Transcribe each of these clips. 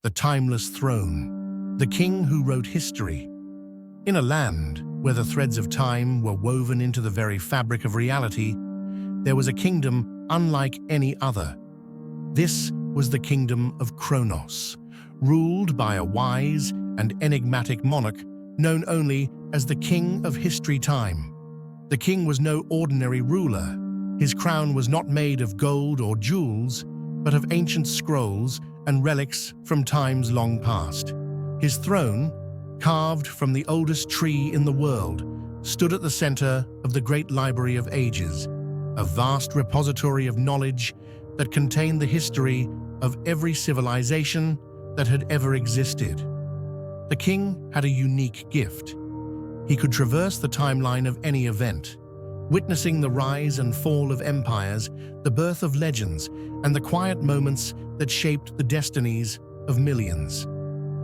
the timeless throne, the king who wrote history. In a land where the threads of time were woven into the very fabric of reality, there was a kingdom unlike any other. This was the Kingdom of Chronos, ruled by a wise and enigmatic monarch known only as the King of History Time. The king was no ordinary ruler. His crown was not made of gold or jewels, but of ancient scrolls and relics from times long past. His throne, carved from the oldest tree in the world, stood at the center of the great library of ages, a vast repository of knowledge that contained the history of every civilization that had ever existed. The king had a unique gift. He could traverse the timeline of any event, witnessing the rise and fall of empires, the birth of legends, and the quiet moments that shaped the destinies of millions.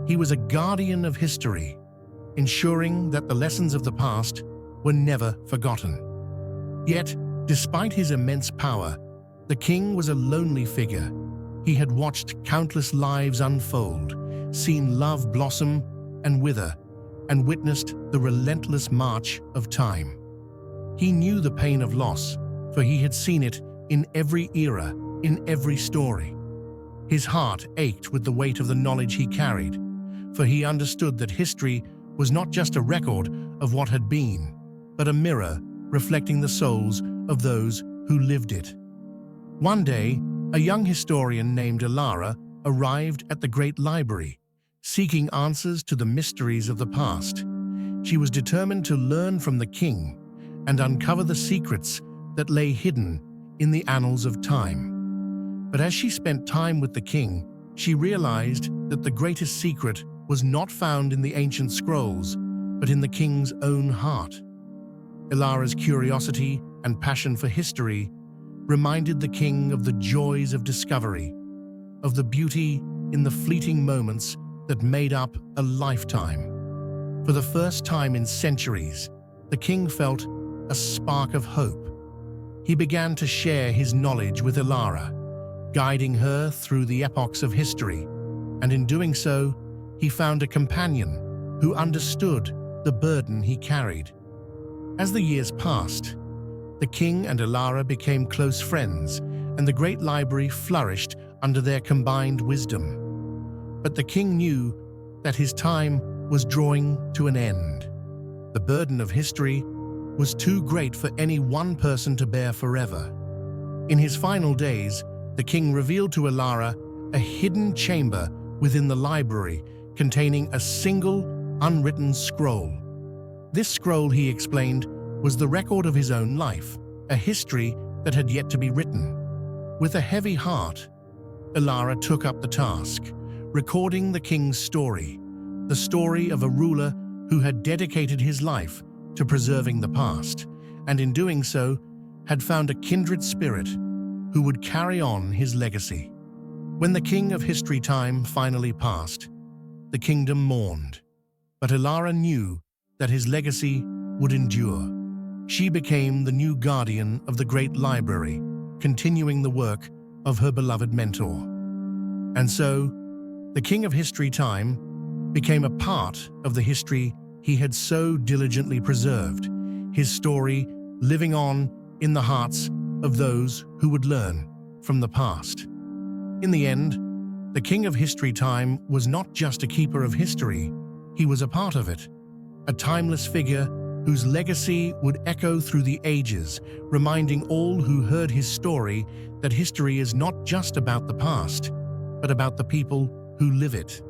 He was a guardian of history, ensuring that the lessons of the past were never forgotten. Yet, despite his immense power, the king was a lonely figure. He had watched countless lives unfold, seen love blossom and wither, and witnessed the relentless march of time. He knew the pain of loss, for he had seen it in every era, in every story. His heart ached with the weight of the knowledge he carried, for he understood that history was not just a record of what had been, but a mirror reflecting the souls of those who lived it. One day, a young historian named Elara arrived at the great library, seeking answers to the mysteries of the past. She was determined to learn from the king and uncover the secrets that lay hidden in the annals of time. But as she spent time with the king, she realized that the greatest secret was not found in the ancient scrolls, but in the king's own heart. Elara's curiosity and passion for history reminded the king of the joys of discovery, of the beauty in the fleeting moments that made up a lifetime. For the first time in centuries, the king felt a spark of hope. He began to share his knowledge with Elara, guiding her through the epochs of history, and in doing so, he found a companion who understood the burden he carried. As the years passed, the king and Elara became close friends, and the great library flourished under their combined wisdom. But the king knew that his time was drawing to an end. The burden of history was too great for any one person to bear forever. In his final days, the king revealed to Elara a hidden chamber within the library containing a single, unwritten scroll. This scroll, he explained, was the record of his own life, a history that had yet to be written. With a heavy heart, Elara took up the task, recording the king's story, the story of a ruler who had dedicated his life to preserving the past, and in doing so, had found a kindred spirit who would carry on his legacy. When the king of history time finally passed, the kingdom mourned, but Elara knew that his legacy would endure. She became the new guardian of the great library, continuing the work of her beloved mentor. And so, the king of history time became a part of the history he had so diligently preserved, his story living on in the hearts of those who would learn from the past. In the end, the king of history time was not just a keeper of history, he was a part of it, a timeless figure whose legacy would echo through the ages, reminding all who heard his story that history is not just about the past, but about the people who live it.